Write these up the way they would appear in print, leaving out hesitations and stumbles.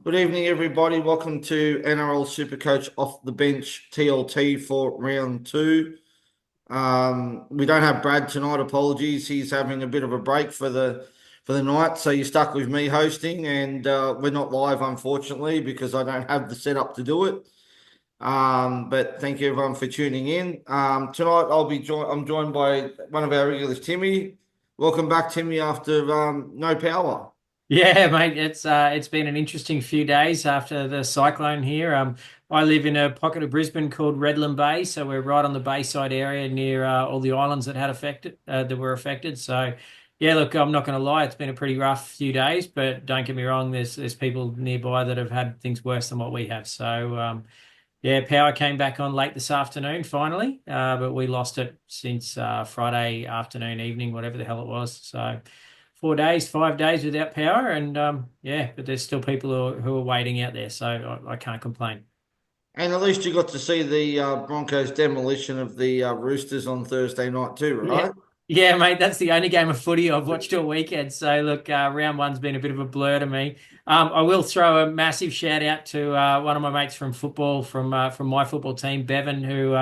Good evening, everybody. Welcome to NRL Supercoach off the bench TLT for round two. We don't have Brad tonight. Apologies, he's having a bit of a break for the night, so you're stuck with me hosting, and we're not live unfortunately because I don't have the setup to do it. But thank you everyone for tuning in. Tonight I'm joined by one of our regulars, Timmy. Welcome back, Timmy, after no power. Yeah, mate, it's been an interesting few days after the cyclone here. I live in a pocket of Brisbane called Redland Bay, so we're right on the bayside area near all the islands that were affected. So, yeah, look, I'm not going to lie, it's been a pretty rough few days, but don't get me wrong, there's people nearby that have had things worse than what we have. So, yeah, power came back on late this afternoon finally, but we lost it since Friday afternoon, evening, whatever the hell it was. So 4 days, 5 days without power, and yeah, but there's still people who are waiting out there, so I can't complain. And at least you got to see the Broncos demolition of the Roosters on Thursday night too, Yeah, right? yeah, mate. That's the only game of footy I've watched all weekend. So look, round one's been a bit of a blur to me. I will throw a massive shout out to one of my mates from football, from my football team, Bevan, who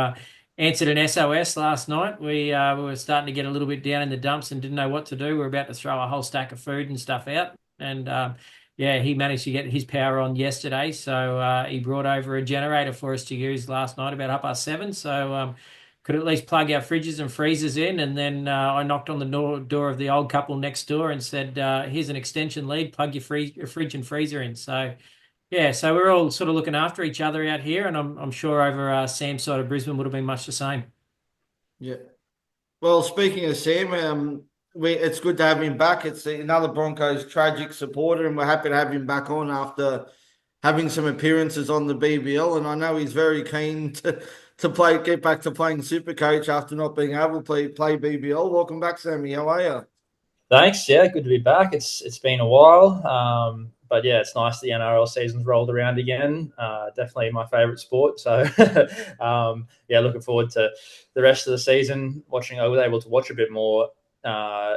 answered an SOS last night. We were starting to get a little bit down in the dumps and didn't know what to do. We were about to throw a whole stack of food and stuff out, and yeah, he managed to get his power on yesterday. So he brought over a generator for us to use last night about 7:30. So. Could at least plug our fridges and freezers in. And then I knocked on the door of the old couple next door and said, "Here's an extension lead. Plug your fridge and freezer in." So yeah, so we're all sort of looking after each other out here, and I'm sure over Sam's side of Brisbane would have been much the same. Yeah. Well, speaking of Sam, it's good to have him back. It's another Broncos tragic supporter, and we're happy to have him back on after having some appearances on the BBL. And I know he's very keen to get back to playing Supercoach after not being able to play BBL. Welcome back, Sammy. How are you? Thanks. Yeah, good to be back. It's been a while, but yeah, it's nice the NRL season's rolled around again. Definitely my favourite sport. So yeah, looking forward to the rest of the season. I was able to watch a bit more uh,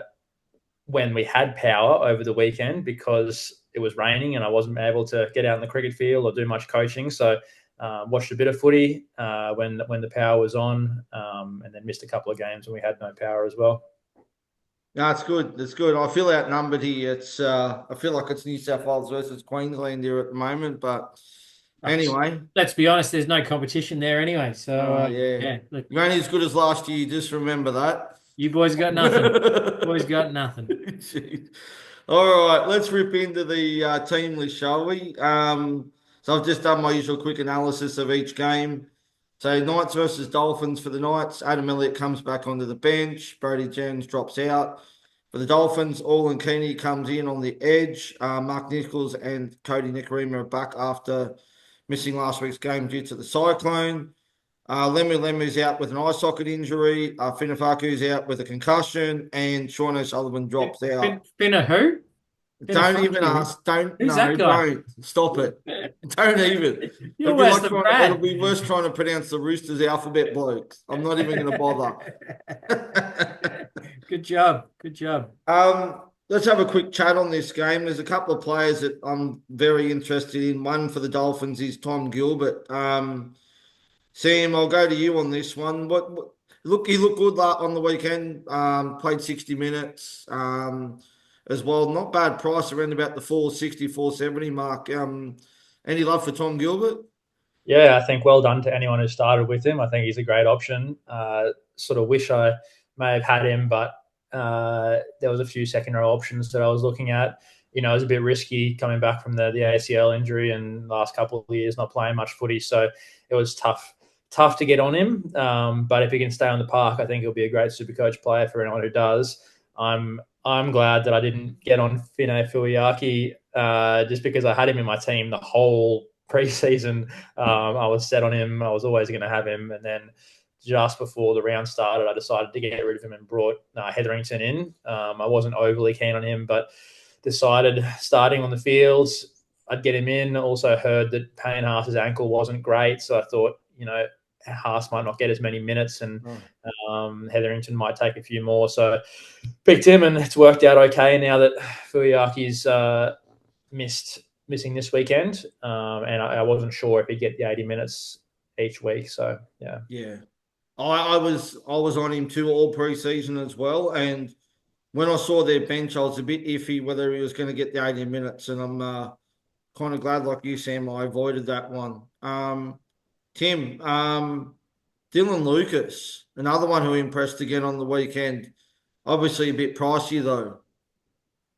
when we had power over the weekend because it was raining and I wasn't able to get out in the cricket field or do much coaching. So watched a bit of footy when the power was on, and then missed a couple of games when we had no power as well. No, it's good. It's good. I feel outnumbered here. I feel like it's New South Wales versus Queensland here at the moment. But anyway, Let's be honest, there's no competition there anyway. So yeah, yeah, look, you're only as good as last year. Just remember that. you boys got nothing. Boys got nothing. Jeez. All right, let's rip into the team list, shall we? So I've just done my usual quick analysis of each game. So Knights versus Dolphins for the Knights. Adam Elliott comes back onto the bench. Brody Jones drops out. For the Dolphins, Orland Keeney comes in on the edge. Mark Nichols and Cody Nikorima are back after missing last week's game due to the cyclone. Lemu's out with an eye socket injury. Finafaku's out with a concussion, and Sean O'Sullivan drops out. Finna who? Finna Don't fuck even you. ask. Don't Who's that no. guy? Don't stop it. Don't even. You're worse than It'll Brad. be worse trying to pronounce the Roosters alphabet blokes. I'm not even going to bother. Good job. Good job. Let's have a quick chat on this game. There's a couple of players that I'm very interested in. One for the Dolphins is Tom Gilbert. Sam, I'll go to you on this one. He looked good on the weekend. Played 60 minutes as well. Not bad price around about the 460, 470 mark. Any love for Tom Gilbert? Yeah, I think well done to anyone who started with him. I think he's a great option. Sort of wish I may have had him, but there was a few second row options that I was looking at. You know, it was a bit risky coming back from the ACL injury and last couple of years not playing much footy, so it was tough to get on him. But if he can stay on the park, I think he'll be a great super coach player for anyone who does. I'm glad that I didn't get on Fine Fuiaki just because I had him in my team the whole preseason. I was set on him. I was always going to have him. And then just before the round started, I decided to get rid of him and brought Hetherington in. I wasn't overly keen on him, but decided starting on the fields, I'd get him in. Also heard that Payne Haas's ankle wasn't great. So I thought, Haas might not get as many minutes and Hetherington might take a few more. So picked him and it's worked out okay now that Fuiaki's missed missing this weekend, and I wasn't sure if he'd get the 80 minutes each week. So yeah, Yeah. I was on him too all preseason as well, and when I saw their bench, I was a bit iffy whether he was going to get the 80 minutes, and I'm kind of glad, like you, Sam, I avoided that one. Tim, Dylan Lucas, another one who impressed again on the weekend. Obviously a bit pricey though.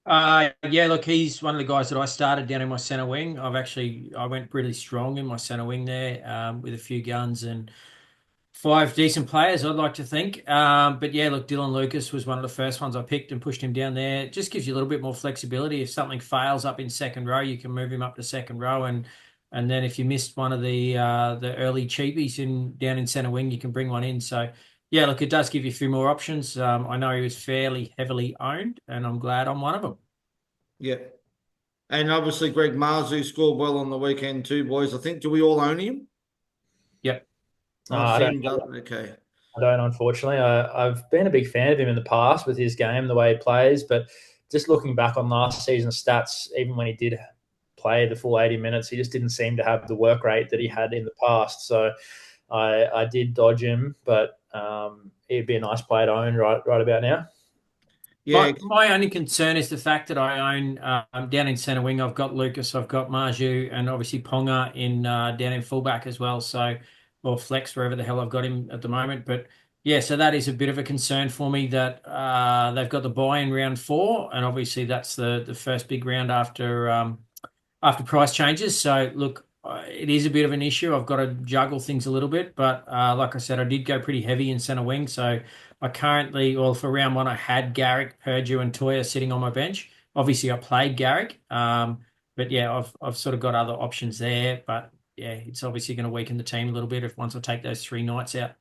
Yeah, look, he's one of the guys that I started down in my centre wing. I went really strong in my centre wing there, with a few guns and five decent players, I'd like to think. But yeah, look, Dylan Lucas was one of the first ones I picked and pushed him down there. It just gives you a little bit more flexibility. If something fails up in second row, you can move him up to second row, and then if you missed one of the early cheapies down in centre wing, you can bring one in. So yeah, look, it does give you a few more options. I know he was fairly heavily owned, and I'm glad I'm one of them. Yeah. And obviously Greg Marzu scored well on the weekend too, boys. I think, do we all own him? Yep. Oh, I don't. Sam does. Okay. I don't, unfortunately. I've been a big fan of him in the past with his game, the way he plays, but just looking back on last season's stats, even when he did play the full 80 minutes, he just didn't seem to have the work rate that he had in the past. So I did dodge him, but he'd be a nice player to own right about now. Yeah. My only concern is the fact that I own down in centre wing. I've got Lucas, I've got Marju, and obviously Ponga in down in fullback as well. So, or flex wherever the hell I've got him at the moment. But yeah, so that is a bit of a concern for me that they've got the buy in round 4, and obviously that's the first big round after price changes. So look, it is a bit of an issue. I've got to juggle things a little bit, but like I said, I did go pretty heavy in centre wing. So I currently, well, for round 1, I had Garrick, Purdue, and Toya sitting on my bench. Obviously, I played Garrick, but yeah, I've sort of got other options there. But yeah, it's obviously going to weaken the team a little bit if once I take those 3 nights out.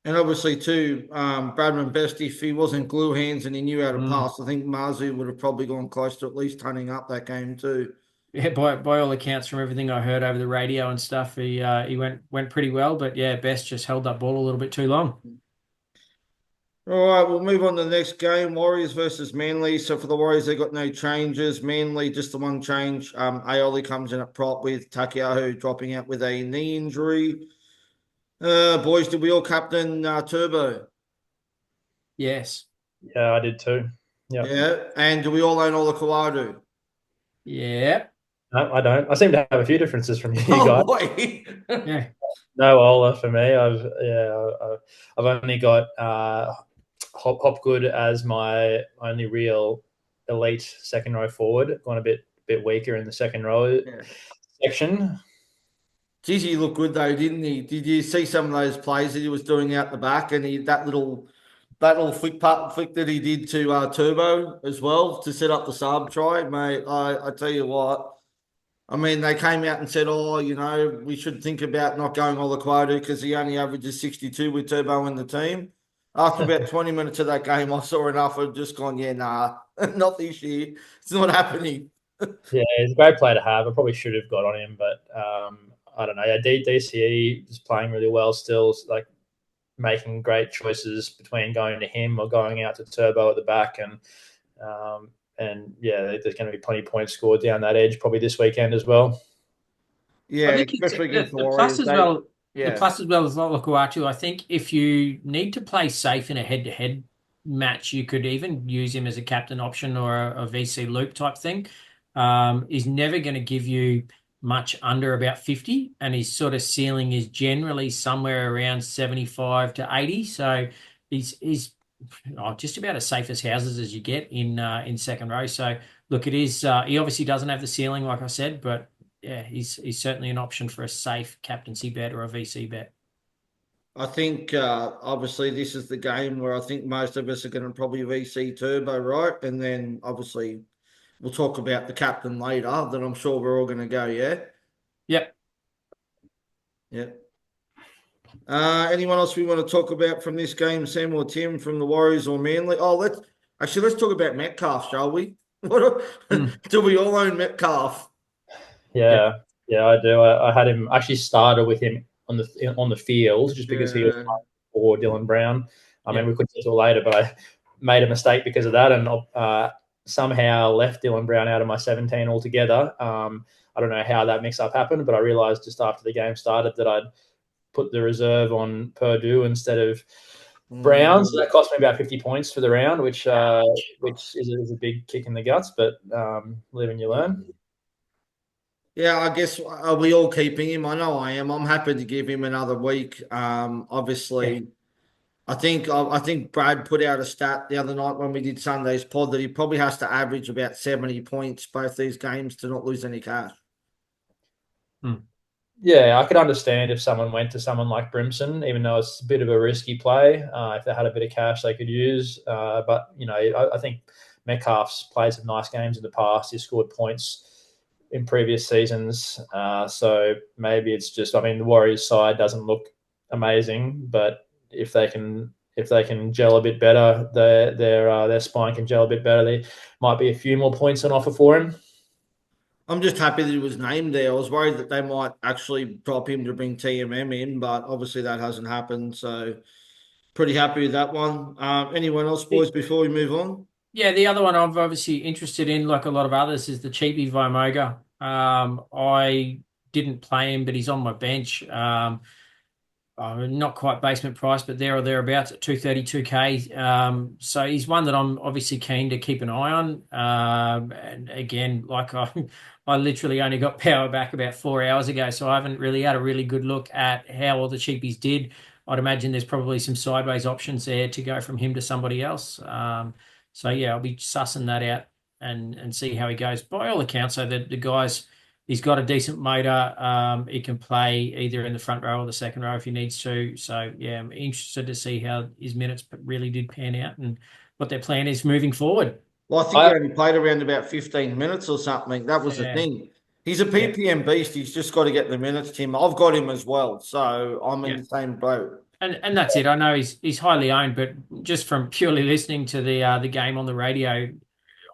And obviously too, Bradman Best, if he wasn't glue hands and he knew how to Mm. pass, I think Marzu would have probably gone close to at least hunting up that game too. Yeah, by all accounts, from everything I heard over the radio and stuff, he went pretty well. But yeah, Best just held that ball a little bit too long. All right, we'll move on to the next game. Warriors versus Manly. So for the Warriors, they got no changes. Manly, just the one change. Aioli comes in at prop with Takiaho dropping out with a knee injury. Boys, did we all captain Turbo? Yes. Yeah, I did too. Yep. Yeah. And do we all own all the Kawadu? Yeah. No, I don't. I seem to have a few differences from you Oh, guys. boy. Yeah. No Ola for me. I've only got Hopgood as my only real elite second row forward. Gone a bit weaker in the second row section. Geez, he looked good though, didn't he? Did you see some of those plays that he was doing out the back, and that little flick that he did to Turbo as well to set up the sub try, mate? I tell you what. I mean, they came out and said, "Oh, we should think about not going all the quota because he only averages 62 with Turbo in the team." After about 20 minutes of that game, I saw enough. I've just gone, "Yeah, nah, not this year. It's not happening." Yeah, he's a great player to have. I probably should have got on him, but I don't know. Yeah, DCE is playing really well still, like making great choices between going to him or going out to Turbo at the back, and yeah, there's going to be plenty of points scored down that edge probably this weekend as well. Yeah, I think especially against the the Warriors. plus as well. The Yeah, plus as well as Lukaku. I think if you need to play safe in a head-to-head match, you could even use him as a captain option or a VC loop type thing. He's never going to give you much under about 50, and his sort of ceiling is generally somewhere around 75 to 80. So he's just about as safe as houses as you get in second row. So look, it is. He obviously doesn't have the ceiling, like I said, but yeah, he's certainly an option for a safe captaincy bet or a VC bet. I think obviously this is the game where I think most of us are going to probably VC Turbo, right? And then obviously we'll talk about the captain later. Then I'm sure we're all going to go, yeah. Yep. Yeah. Anyone else we want to talk about from this game, Sam or Tim, from the Warriors or Manly? Oh, let's talk about Metcalf, shall we? Do we all own Metcalf? Yeah, I do. I had him actually started with him on the field just because he was for Dylan Brown. I mean, we could get to it later, but I made a mistake because of that, and somehow left Dylan Brown out of my 17 altogether. I don't know how that mix-up happened, but I realised just after the game started that I'd put the reserve on Purdue instead of Brown. So that cost me about 50 points for the round, which is a big kick in the guts, but live and you learn. Yeah, I guess are we all keeping him? I know I am. I'm happy to give him another week. Obviously, I think Brad put out a stat the other night when we did Sunday's pod that he probably has to average about 70 points both these games to not lose any cash. Yeah, I could understand if someone went to someone like Brimson, even though it's a bit of a risky play. If they had a bit of cash they could use, but I think Metcalf's played some nice games in the past. He's scored points in previous seasons, so maybe it's just. I mean, the Warriors' side doesn't look amazing, but if they can gel a bit better, their spine can gel a bit better. There might be a few more points on offer for him. I'm just happy that he was named there. I was worried that they might actually drop him to bring TMM in, but obviously that hasn't happened. So pretty happy with that one. Anyone else, boys, before we move on? Yeah, the other one I'm obviously interested in, like a lot of others, is the cheapie Vimoga. I didn't play him, but he's on my bench. Not quite basement price, but there or thereabouts at 232K. So he's one that I'm obviously keen to keep an eye on. And again, I literally only got power back about 4 hours ago, so I haven't really had a really good look at how all the cheapies did. I'd imagine there's probably some sideways options there to go from him to somebody else. So yeah, I'll be sussing that out and see how he goes. By all accounts, so the guys. He's got a decent motor. He can play either in the front row or the second row if he needs to. So, yeah, I'm interested to see how his minutes really did pan out and what their plan is moving forward. Well, I think he only played around about 15 minutes or something. That was the thing. He's a PPM beast. He's just got to get the minutes, Tim. I've got him as well. So I'm in the same boat. And that's it. I know he's highly owned, but just from purely listening to the game on the radio,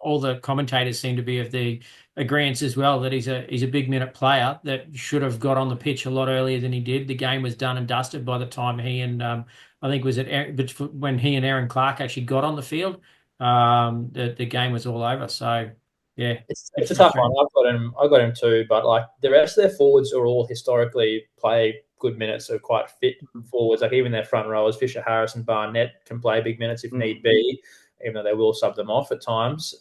all the commentators seem to be of the agreements as well that he's a big minute player that should have got on the pitch a lot earlier than he did. The game was done and dusted by the time he and I think when he and Aaron Clark actually got on the field, the game was all over. So yeah, it's a tough one. I've got him too, but like the rest of their forwards are all historically play good minutes, are quite fit forwards. Like even their front rowers, Fisher, Harris, and Barnett can play big minutes if need be, even though they will sub them off at times.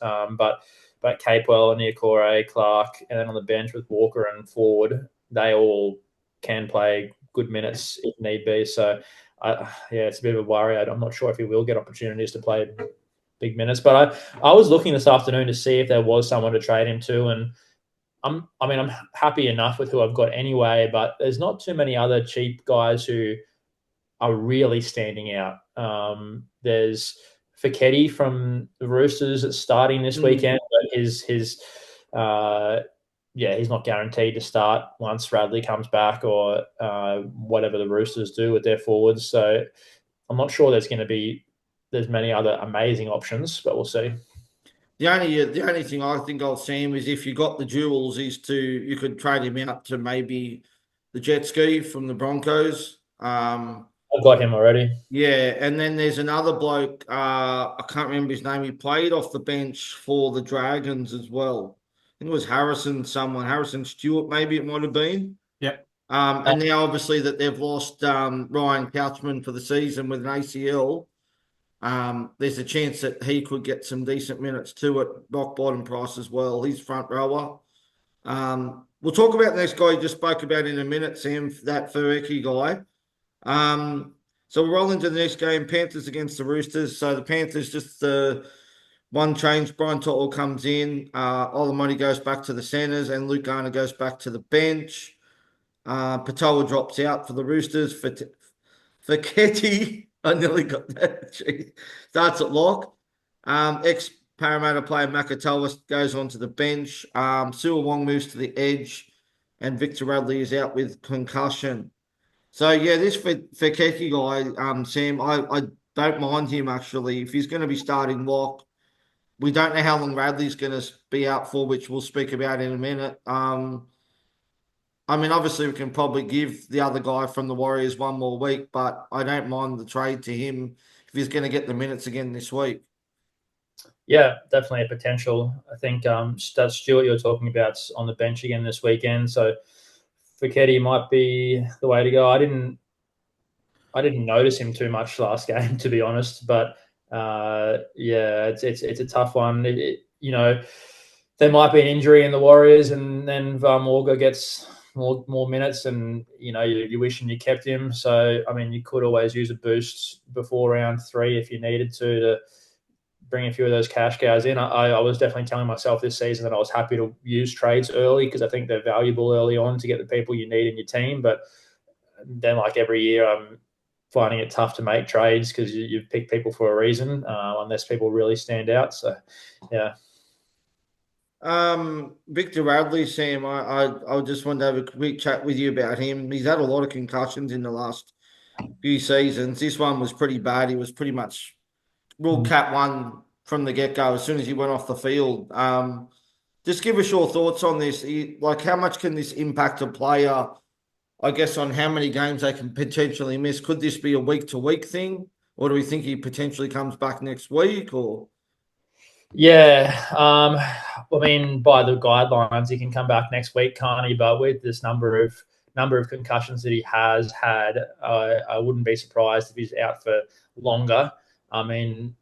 But Capewell, Niokore, Clark, and then on the bench with Walker and Ford, they all can play good minutes if need be. So, it's a bit of a worry. I'm not sure if he will get opportunities to play big minutes. But I was looking this afternoon to see if there was someone to trade him to, and I'm happy enough with who I've got anyway. But there's not too many other cheap guys who are really standing out. There's Fekete from the Roosters that's starting this weekend, but he's not guaranteed to start once Radley comes back or whatever the Roosters do with their forwards. So I'm not sure there's many other amazing options, but we'll see. The only thing I think I'll see him is if you got the jewels you could trade him out to maybe the jet ski from the Broncos. I've got him already. Yeah, and then there's another bloke. I can't remember his name. He played off the bench for the Dragons as well. I think it was Harrison Stewart, maybe it might have been. Yep. And now obviously that they've lost Ryan Couchman for the season with an ACL, there's a chance that he could get some decent minutes too at rock bottom price as well. He's front rower. We'll talk about the next guy you just spoke about in a minute, Sam, that Fueki guy. So we'll roll into the next game, Panthers against the Roosters. So the Panthers just one change. Brian Tottle comes in. Olamoni goes back to the centres and Luke Garner goes back to the bench. Patoa drops out for the Roosters. Fekete, I nearly got that. Gee. Starts at lock. Ex-Parramatta player Makatoa goes onto the bench. Sua Wong moves to the edge and Victor Radley is out with concussion. So, yeah, this Fekete guy, Sam, I don't mind him, actually. If he's going to be starting lock, we don't know how long Radley's going to be out for, which we'll speak about in a minute. Obviously, we can probably give the other guy from the Warriors one more week, but I don't mind the trade to him if he's going to get the minutes again this week. Yeah, definitely a potential. I think that Stewart you're talking about's on the bench again this weekend, so Fouquetti might be the way to go. I didn't notice him too much last game, to be honest. But yeah, it's a tough one. There might be an injury in the Warriors, and then Varmorga gets more minutes, and you're wishing you kept him. So I mean, you could always use a boost before round 3 if you needed to bring a few of those cash cows in. I was definitely telling myself this season that I was happy to use trades early because I think they're valuable early on to get the people you need in your team. But then, like every year, I'm finding it tough to make trades because you pick people for a reason, unless people really stand out. So, yeah. Victor Radley, Sam, I just wanted to have a quick chat with you about him. He's had a lot of concussions in the last few seasons. This one was pretty bad. He was pretty much ruled Cat 1 from the get-go as soon as he went off the field. Just give us your thoughts on this. Like, how much can this impact a player, I guess, on how many games they can potentially miss? Could this be a week-to-week thing? Or do we think he potentially comes back next week? Or Yeah, I mean, by the guidelines, he can come back next week, can't he? But with this number of concussions that he has had, I wouldn't be surprised if he's out for longer. I mean,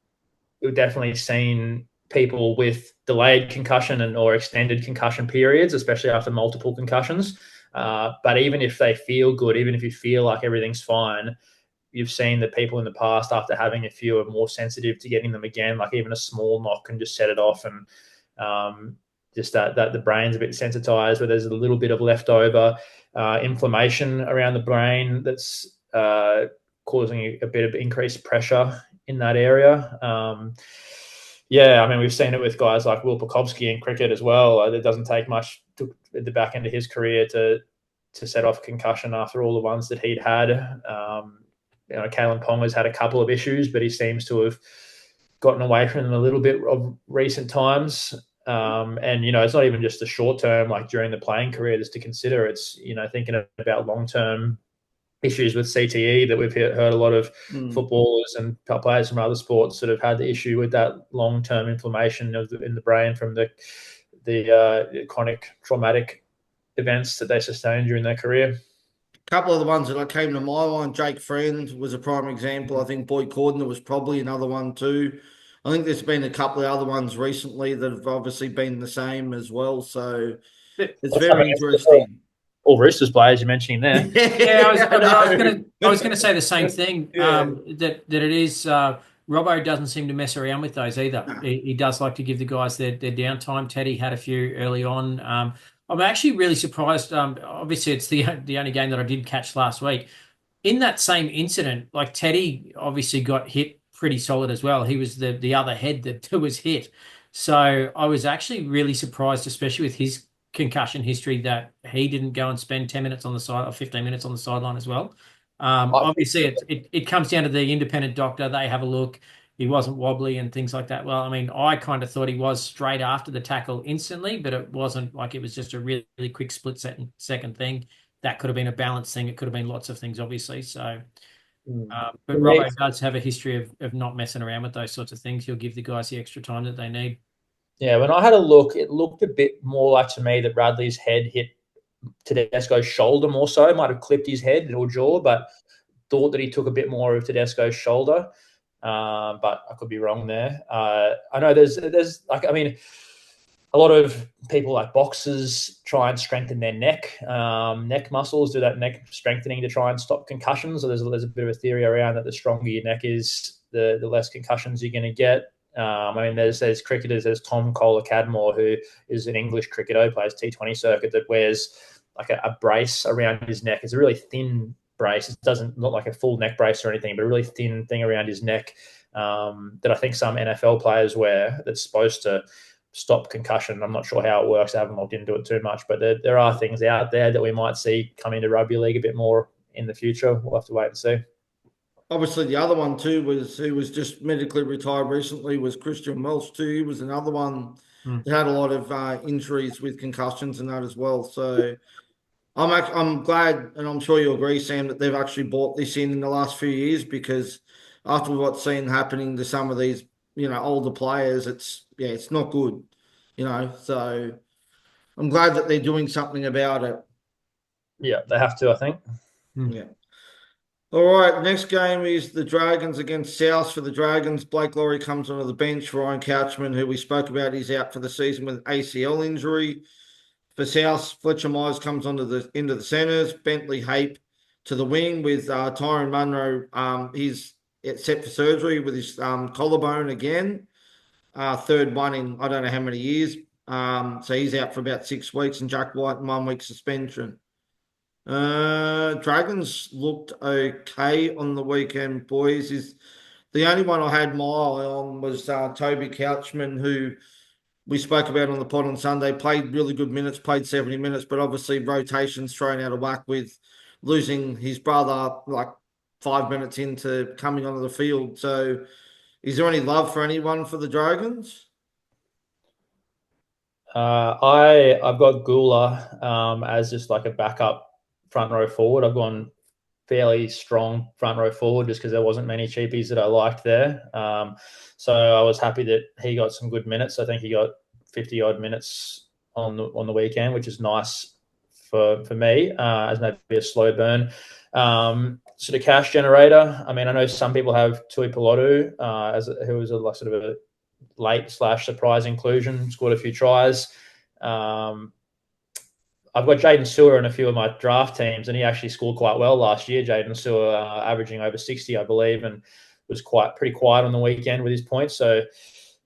we've definitely seen people with delayed concussion or extended concussion periods, especially after multiple concussions. But even if they feel good, even if you feel like everything's fine, you've seen that people in the past, after having a few, are more sensitive to getting them again. Like even a small knock can just set it off, and just that the brain's a bit sensitized, where there's a little bit of leftover inflammation around the brain that's causing a bit of increased pressure in that area. Yeah, I mean, we've seen it with guys like Will Pukowski in cricket as well. It doesn't take much at the back end of his career to set off concussion after all the ones that he'd had. Kalen Ponga's had a couple of issues, but he seems to have gotten away from them a little bit of recent times. And it's not even just the short term, like during the playing career, just to consider. It's thinking about long term issues with CTE that we've heard a lot of footballers and players from other sports that have had the issue with that long term inflammation in the brain from the chronic traumatic events that they sustained during their career. a couple of the ones that I came to my mind, Jake Friend was a prime example. I think Boy Cordner was probably another one too. I think there's been a couple of other ones recently that have obviously been the same as well. So it's very interesting. All Roosters players you're mentioning there. Yeah, I was gonna say the same thing. That it is. Robbo doesn't seem to mess around with those either. He does like to give the guys their downtime. Teddy had a few early on. I'm actually really surprised. Obviously, it's the only game that I did catch last week. In that same incident, like Teddy obviously got hit pretty solid as well. He was the other head that was hit. So I was actually really surprised, especially with his concussion history, that he didn't go and spend 10 minutes on the side or 15 minutes on the sideline as well. Obviously, it comes down to the independent doctor. They have a look. He wasn't wobbly and things like that. Well, I mean, I kind of thought he was straight after the tackle instantly, but it wasn't like it was just a really, really quick second thing. That could have been a balance thing. It could have been lots of things, obviously. So, but Robbo does have a history of not messing around with those sorts of things. He'll give the guys the extra time that they need. Yeah, when I had a look, it looked a bit more like to me that Radley's head hit Tedesco's shoulder more so. It might have clipped his head or jaw, but thought that he took a bit more of Tedesco's shoulder. But I could be wrong there. I know there's like, I mean, a lot of people like boxers try and strengthen their neck muscles, do that neck strengthening to try and stop concussions. So there's a bit of a theory around that the stronger your neck is, the less concussions you're going to get. I mean, there's cricketers, there's Tom Kohler-Cadmore, who is an English cricketer, who plays T20 circuit, that wears like a brace around his neck. It's a really thin brace. It doesn't look like a full neck brace or anything, but a really thin thing around his neck that I think some NFL players wear that's supposed to stop concussion. I'm not sure how it works. I haven't looked into it too much, but there are things out there that we might see come into rugby league a bit more in the future. We'll have to wait and see. Obviously, the other one too was who was just medically retired recently was Christian Welch too. He was another one that had a lot of injuries with concussions and that as well. So I'm glad, and I'm sure you agree, Sam, that they've actually brought this in the last few years, because after what's seen happening to some of these older players, it's not good, so I'm glad that they're doing something about it. Yeah, they have to, I think. Yeah. All right, next game is the Dragons against South. For the Dragons, Blake Laurie comes onto the bench. Ryan Couchman, who we spoke about, is out for the season with ACL injury. For South, Fletcher Myers comes into the centres. Bentley Hape to the wing with Tyron Munro. He's set for surgery with his collarbone again. Third one in I don't know how many years. So he's out for about 6 weeks, and Jack White 1 week suspension. Dragons looked okay on the weekend, boys. Is the only one I had my eye on was Toby Couchman, who we spoke about on the pod on Sunday. Played really good minutes, played 70 minutes, but obviously rotations thrown out of whack with losing his brother like 5 minutes into coming onto the field. So, is there any love for anyone for the Dragons? I've got Gula as just like a backup front row forward. I've gone fairly strong front row forward just because there wasn't many cheapies that I liked there. So I was happy that he got some good minutes. I think he got 50 odd minutes on the weekend, which is nice for me as maybe a slow burn. Sort of cash generator. I mean, I know some people have Tui Pilotu who was a sort of a late / surprise inclusion, scored a few tries. I've got Jaden Sewer in a few of my draft teams, and he actually scored quite well last year. Jaden Sewer averaging over 60, I believe, and was pretty quiet on the weekend with his points. So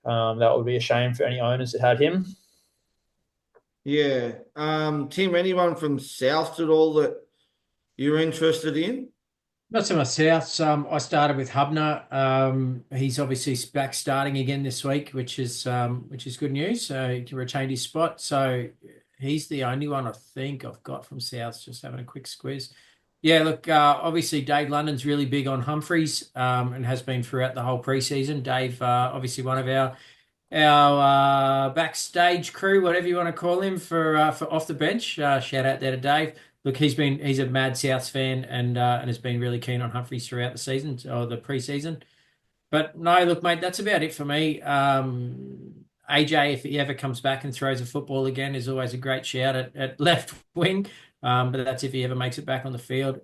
that would be a shame for any owners that had him. Yeah. Tim, anyone from South at all that you're interested in? Not so much South. I started with Hubner. He's obviously back starting again this week, which is good news. So he retained his spot. So he's the only one I think I've got from South. Just having a quick squeeze. Yeah, look, obviously Dave London's really big on Humphreys, and has been throughout the whole preseason. Dave, obviously one of our backstage crew, whatever you want to call him, for off the bench. Shout out there to Dave. Look, he's a mad Souths fan, and has been really keen on Humphreys throughout the season or the preseason. But no, look, mate, that's about it for me. AJ, if he ever comes back and throws a football again, is always a great shout at left wing. But that's if he ever makes it back on the field.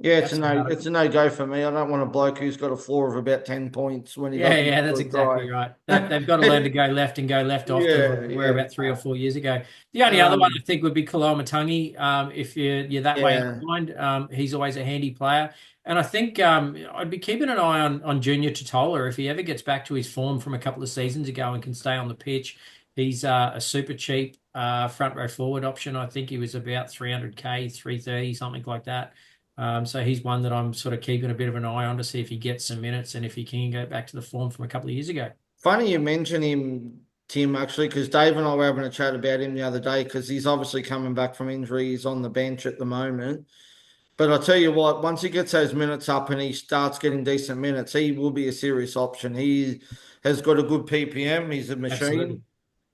Yeah, That's about it. it's a no go for me. I don't want a bloke who's got a floor of about 10 points when he doesn't Yeah, that's try. exactly right. They've got to learn to go left and go left often. Yeah, We're yeah. about 3 or 4 years ago. The only other one I think would be Kalomatangi. If you're that way Yeah. inclined, he's always a handy player. And I think I'd be keeping an eye on Junior Totola if he ever gets back to his form from a couple of seasons ago and can stay on the pitch. He's a super cheap front row forward option. I think he was about 300K, 330, something like that. So he's one that I'm sort of keeping a bit of an eye on to see if he gets some minutes and if he can go back to the form from a couple of years ago. Funny you mention him, Tim, actually, because Dave and I were having a chat about him the other day because he's obviously coming back from injury. He's on the bench at the moment. But I'll tell you what, once he gets those minutes up and he starts getting decent minutes, he will be a serious option. He has got a good PPM. He's a Absolutely. machine.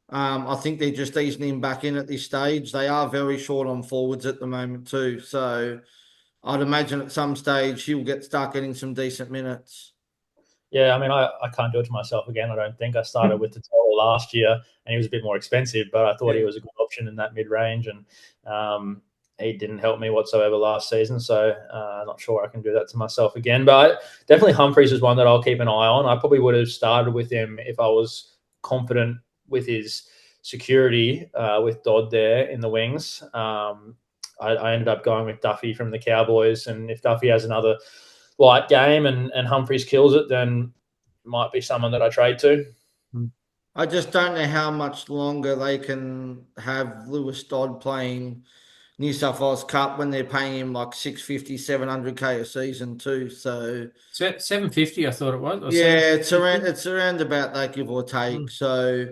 I think they're just easing him back in at this stage. They are very short on forwards at the moment too. So I'd imagine at some stage he'll start getting some decent minutes. Yeah, I mean, I can't do it to myself again. I don't think I started with the total last year, and he was a bit more expensive, but I thought he was a good option in that mid range, and he didn't help me whatsoever last season. So not sure I can do that to myself again. But definitely Humphreys is one that I'll keep an eye on. I probably would have started with him if I was confident with his security with Dodd there in the wings. I ended up going with Duffy from the Cowboys, and if Duffy has another light game and Humphreys kills it, then might be someone that I trade to. I just don't know how much longer they can have Lewis Dodd playing New South Wales Cup when they're paying him like 650, 700K a season too. So 750, I thought it was. Or yeah, 750. it's around about that, give or take. Mm. So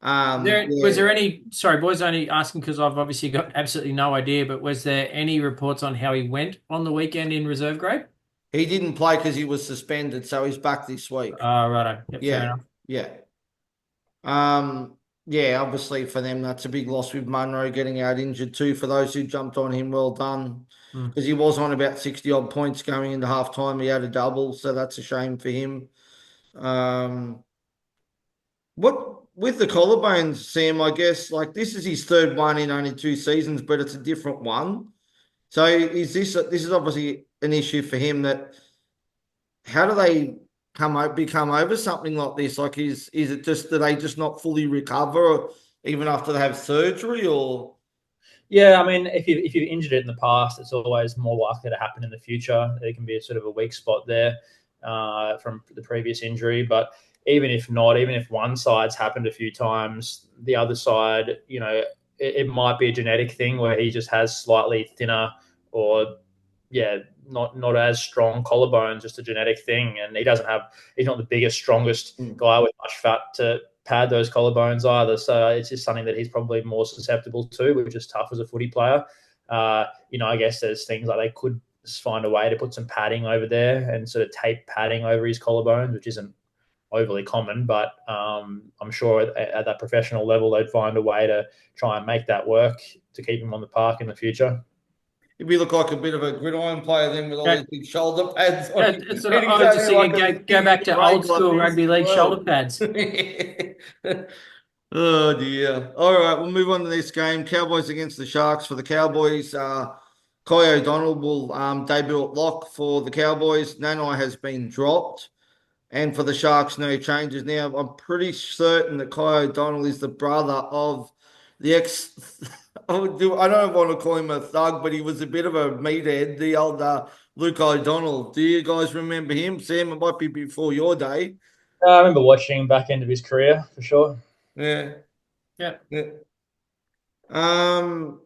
Was yeah. there any, sorry, boys, only asking because I've obviously got absolutely no idea, but was there any reports on how he went on the weekend in reserve grade? He didn't play because he was suspended, so he's back this week. Righto. Yep, fair Yeah, enough. yeah. Yeah, obviously for them that's a big loss with Munro getting out injured too. For those who jumped on him, well done. Mm. Because he was on about 60 odd points going into half time. He had a double, so that's a shame for him. Um, What with the collarbones, Sam? I guess like this is his third one in only 2 seasons, but it's a different one. So this is obviously an issue for him. That how do they become over something like this? Like is it just that they just not fully recover even after they have surgery or? Yeah, I mean, if you've injured it in the past, it's always more likely to happen in the future. There can be a sort of a weak spot there from the previous injury. But even if not, even if one side's happened a few times, the other side, it might be a genetic thing where he just has slightly thinner or yeah, not as strong collarbones, just a genetic thing. And he's not the biggest, strongest guy with much fat to pad those collarbones either. So it's just something that he's probably more susceptible to, which is tough as a footy player. I guess there's things like they could find a way to put some padding over there and sort of tape padding over his collarbones, which isn't overly common, but I'm sure at that professional level, they'd find a way to try and make that work to keep him on the park in the future. He'd be look like a bit of a gridiron player then with all these That, big shoulder pads on him. that's what And I he's was just only like thinking. a Go skinny back bit to old rake like school this rugby as league shoulder well. pads. Oh dear. All right, we'll move on to this game. Cowboys against the Sharks. For the Cowboys, Kai O'Donnell will debut at lock for the Cowboys. Nanai has been dropped. And for the Sharks, no changes. Now, I'm pretty certain that Kai O'Donnell is the brother of the ex. I don't want to call him a thug, but he was a bit of a meathead, the old Luke O'Donnell. Do you guys remember him? Sam, it might be before your day. I remember watching him back end of his career for sure. Yeah. Yeah. Yeah. Um,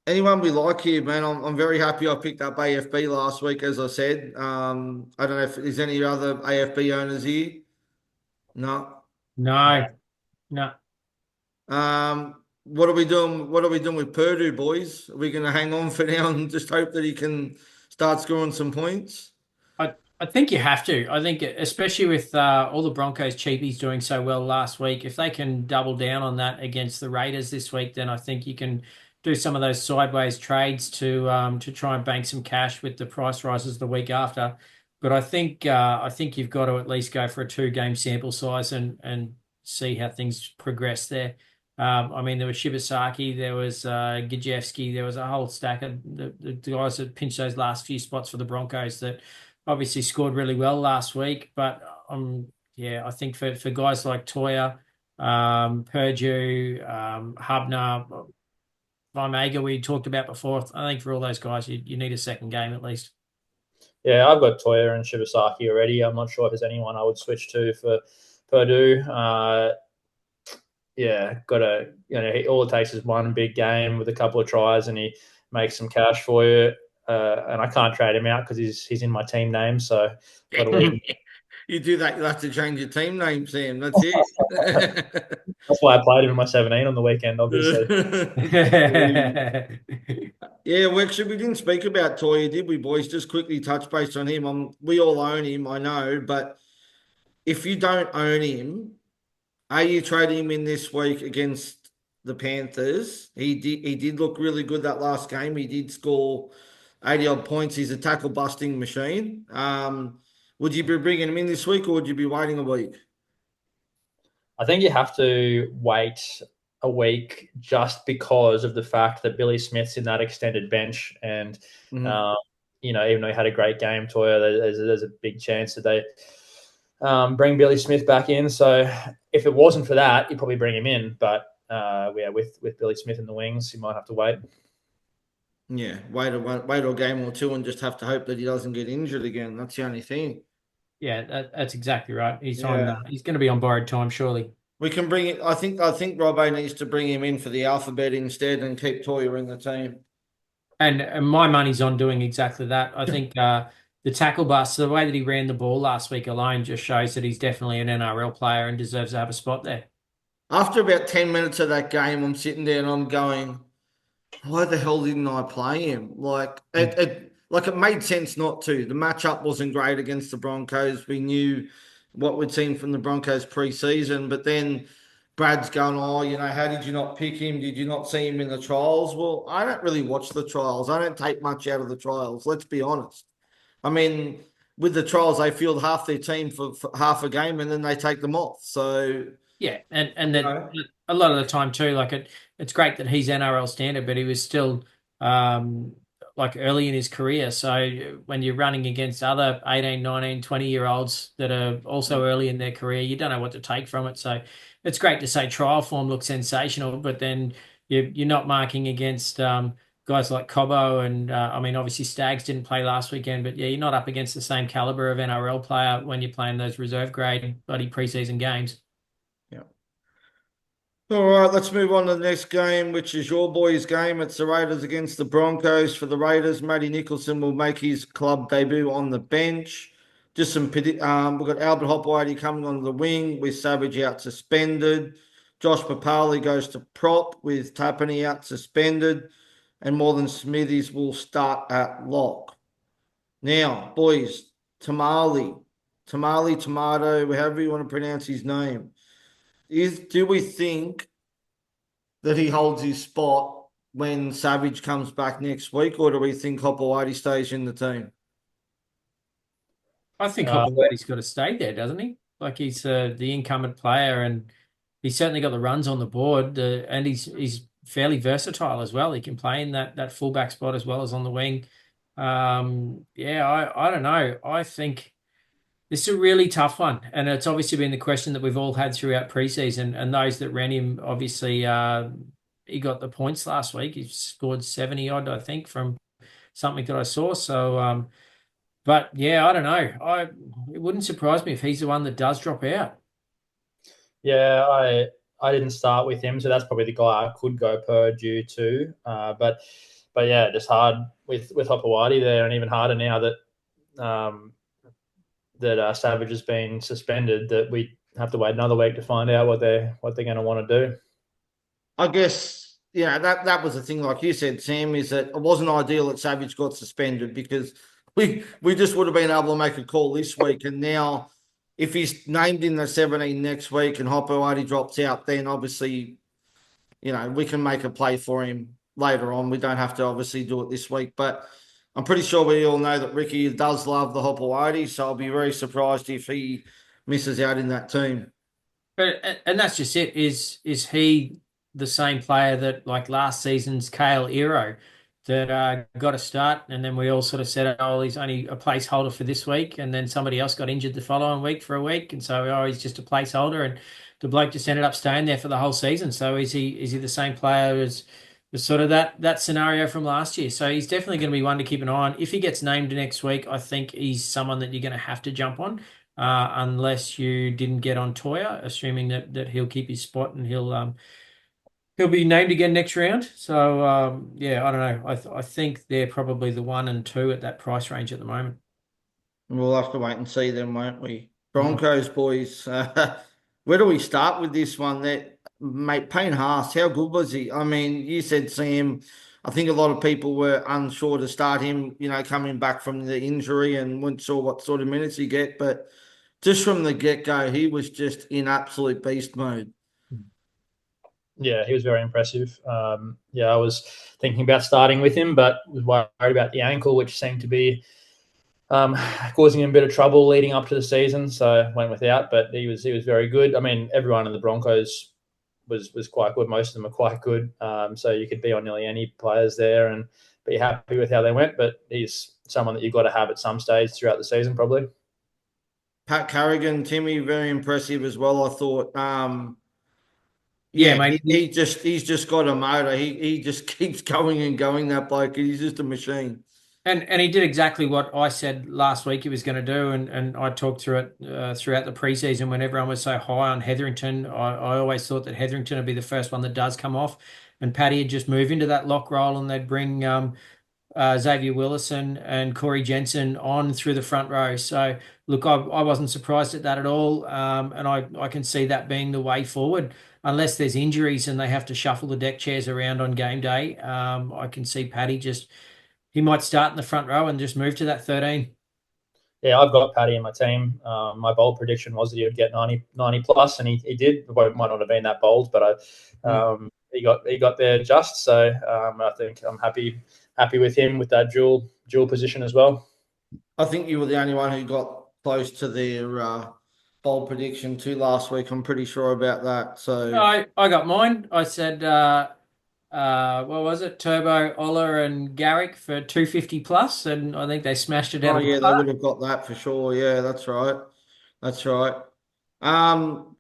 anyone we like here, man. I'm very happy I picked up AFB last week, as I said. I don't know if there's any other AFB owners here. No. No, no. What are we doing? What are we doing with Purdue, boys? Are we going to hang on for now and just hope that he can start scoring some points? I think you have to. I think, especially with all the Broncos cheapies doing so well last week, if they can double down on that against the Raiders this week, then I think you can do some of those sideways trades to try and bank some cash with the price rises the week after. But I think you've got to at least go for a 2 game sample size and see how things progress there. I mean, there was Shibasaki, there was Gajewski, there was a whole stack of the guys that pinched those last few spots for the Broncos that obviously scored really well last week. But yeah, I think for guys like Toya, Purdue, Hubner, Vimega, we talked about before, I think for all those guys, you need a second game at least. Yeah, I've got Toya and Shibasaki already. I'm not sure if there's anyone I would switch to for Purdue. Yeah, got to, all it takes is one big game with a couple of tries and he makes some cash for you. And I can't trade him out because he's in my team name. So got to leave him. You do that, you'll have to change your team name, Sam. That's it. That's why I played him in my 17 on the weekend, obviously. Yeah, well, actually, we didn't speak about Toya, did we, boys? Just quickly touch base on him. We all own him, I know, but if you don't own him, are you trading him in this week against the Panthers? He did look really good that last game. He did score 80 odd points. He's a tackle busting machine. Would you be bringing him in this week or would you be waiting a week? I think you have to wait a week just because of the fact that Billy Smith's in that extended bench. And, even though he had a great game, Toya, there's a big chance that they bring Billy Smith back in. So if it wasn't for that, you'd probably bring him in. But yeah, with Billy Smith in the wings, you might have to wait. Yeah, wait a game or two and just have to hope that he doesn't get injured again. That's the only thing. Yeah, that's exactly right. He's on. Yeah. He's going to be on borrowed time, surely. We can bring it. I think Robbo needs to bring him in for the alphabet instead and keep Toya in the team. And my money's on doing exactly that. I think the tackle bust, the way that he ran the ball last week alone, just shows that he's definitely an NRL player and deserves to have a spot there. After about 10 minutes of that game, I'm sitting there and I'm going, why the hell didn't I play him? Like it made sense not to. The matchup wasn't great against the Broncos. We knew what we'd seen from the Broncos pre-season, but then Brad's going, oh, how did you not pick him? Did you not see him in the trials? Well, I don't really watch the trials. I don't take much out of the trials. Let's be honest. I mean, with the trials, they field half their team for half a game and then they take them off. So Yeah, and You that know? a lot of the time too, like it's great that he's NRL standard, but he was still um like early in his career. So when you're running against other 18, 19, 20-year olds that are also early in their career, you don't know what to take from it. So it's great to say trial form looks sensational, but then you're not marking against guys like Cobbo and I mean obviously Staggs didn't play last weekend, but yeah, you're not up against the same caliber of NRL player when you're playing those reserve grade bloody preseason games. Yeah. All right, let's move on to the next game, which is your boys' game. It's the Raiders against the Broncos. For the Raiders, Matty Nicholson will make his club debut on the bench. Just some pity. We've got Albert Hopewadi coming on the wing with Savage out suspended. Josh Papali goes to prop with Tapani out suspended, and Morgan Smithies will start at lock. Now, boys, Tamale, Tomato, however you want to pronounce his name. Do we think that he holds his spot when Savage comes back next week, or do we think Hopewadi stays in the team? I think Uh, Hopewadi's got to stay there, doesn't he? Like he's the incumbent player, and he's certainly got the runs on the board, and he's fairly versatile as well. He can play in that fullback spot as well as on the wing. Yeah, I don't know. I think this is a really tough one, and it's obviously been the question that we've all had throughout preseason. And those that ran him, obviously, he got the points last week. He scored 70 odd, I think, from something that I saw. So. But yeah, I don't know. It wouldn't surprise me if he's the one that does drop out. yeah, I didn't start with him, so that's probably the guy I could go per due to. But yeah, just hard with Hopewadi there, and even harder now that Savage has been suspended. That we have to wait another week to find out what they're going to want to do. I guess that was the thing, like you said, Sam, is that it wasn't ideal that Savage got suspended because we just would have been able to make a call this week, and now if he's named in the 17 next week and Hopewadi drops out, then obviously we can make a play for him later on. We don't have to obviously do it this week, but I'm pretty sure we all know that Ricky does love the Hopewadi, so I'll be very surprised if he misses out in that team. But and that's just it. Is he the same player that like last season's Kale Ero that got a start, and then we all sort of said, oh, he's only a placeholder for this week, and then somebody else got injured the following week for a week, and so oh, he's just a placeholder, and the bloke just ended up staying there for the whole season. So is he the same player as sort of that scenario from last year? So he's definitely going to be one to keep an eye on. If he gets named next week, I think he's someone that you're going to have to jump on unless you didn't get on Toya, assuming that he'll keep his spot and he'll be named again next round. So yeah, I don't know. I think they're probably the 1 and 2 at that price range at the moment. We'll have to wait and see then, won't we? Mm. Broncos boys. Where do we start with this one? That mate Payne Haas, how good was he? I mean, you said Sam. I think a lot of people were unsure to start him, coming back from the injury and weren't sure what sort of minutes he get. But just from the get-go, he was just in absolute beast mode. Yeah, he was very impressive. Yeah, I was thinking about starting with him, but was worried about the ankle, which seemed to be causing him a bit of trouble leading up to the season. So went without, but he was very good. I mean, everyone in the Broncos was quite good. Most of them are quite good. So you could be on nearly any players there and be happy with how they went. But he's someone that you've got to have at some stage throughout the season, probably. Pat Carrigan, Timmy, very impressive as well, I thought. Yeah, Yeah, mate. he's just got a motor. He just keeps going and going, that bloke. He's just a machine. And he did exactly what I said last week he was going to do, and I talked through it throughout the preseason when everyone was so high on Hetherington. I always thought that Hetherington would be the first one that does come off, and Paddy would just move into that lock role, and they'd bring Xavier Willison and Corey Jensen on through the front row. So look, I wasn't surprised at that at all, and I can see that being the way forward. Unless there's injuries and they have to shuffle the deck chairs around on game day, I can see Paddy he might start in the front row and just move to that 13. Yeah, I've got Paddy in my team. My bold prediction was that he would get 90 plus, and he did. It might not have been that bold, but he got there just. So I think I'm happy with him with that dual position as well. I think you were the only one who got close to their bold prediction too last week. I'm pretty sure about that. So, I got mine. I said what was it? Turbo, Ola, and Garrick for 250 plus, and I think they smashed it out oh of the yeah, they park. would have got that for sure. Yeah, that's right. That's right.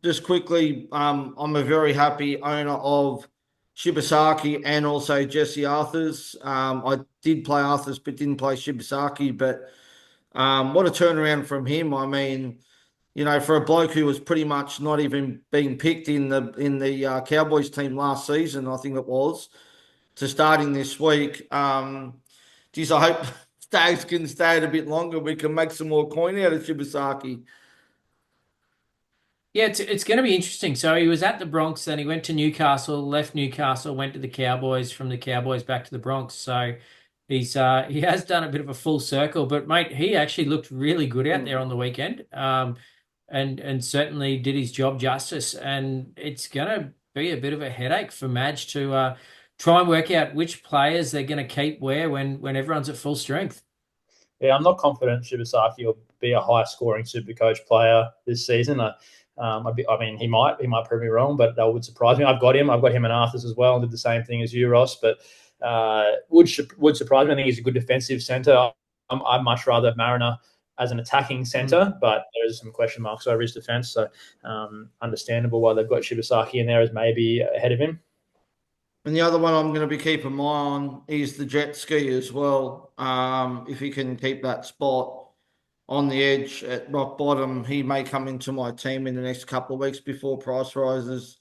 Just quickly, I'm a very happy owner of Shibasaki and also Jesse Arthurs. I did play Arthurs, but didn't play Shibasaki. But what a turnaround from him! I mean, for a bloke who was pretty much not even being picked in the Cowboys team last season, I think it was, to starting this week. Geez, I hope Stags can stay it a bit longer. We can make some more coin out of Shibasaki. Yeah, it's going to be interesting. So he was at the Bronx, then he went to Newcastle, left Newcastle, went to the Cowboys, from the Cowboys back to the Bronx. So he has done a bit of a full circle. But mate, he actually looked really good out there on the weekend, and certainly did his job justice. And it's going to be a bit of a headache for Madge to try and work out which players they're going to keep where when everyone's at full strength. Yeah, I'm not confident Shibasaki will be a high scoring super coach player this season. I mean, he might prove me wrong, but that would surprise me. I've got him in Arthurs as well, and did the same thing as you, Ross. But would surprise me. I think he's a good defensive centre. I'd much rather have Mariner as an attacking centre, but there's some question marks over his defence. So understandable why they've got Shibasaki in there as maybe ahead of him. And the other one I'm going to be keeping my eye on is the jet ski as well. If he can keep that spot on the edge at rock bottom, he may come into my team in the next couple of weeks before price rises.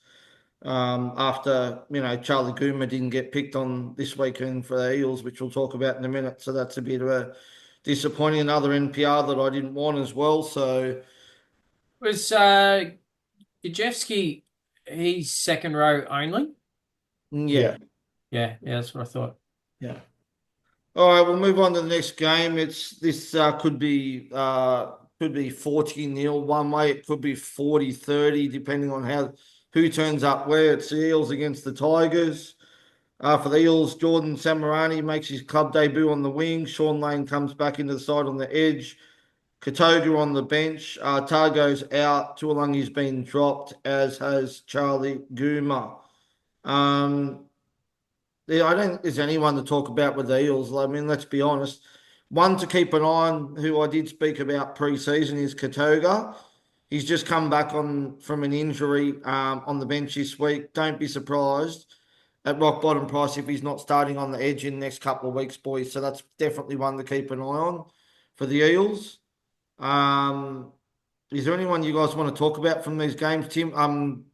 After Charlie Goomer didn't get picked on this weekend for the Eels, which we'll talk about in a minute. So that's a bit of a disappointing. Another NPR that I didn't want as well. So Was Gajewski, he's second row only? yeah, Yeah, that's what I thought. yeah. All right, we'll move on to the next game. This could be 40-0 one way. It could be 40-30, depending on who turns up where. It's the Eels against the Tigers. For the Eels, Jordan Samarani makes his club debut on the wing. Sean Lane comes back into the side on the edge. Katoga on the bench. Targo's out. Tuolangi's been dropped, as has Charlie Goomer. Yeah, I don't think there's anyone to talk about with the Eels. I mean, let's be honest. One to keep an eye on, who I did speak about pre-season, is Katoga. He's just come back from an injury on the bench this week. Don't be surprised at rock bottom price if he's not starting on the edge in the next couple of weeks, boys. So that's definitely one to keep an eye on for the Eels. Is there anyone you guys want to talk about from these games, Tim?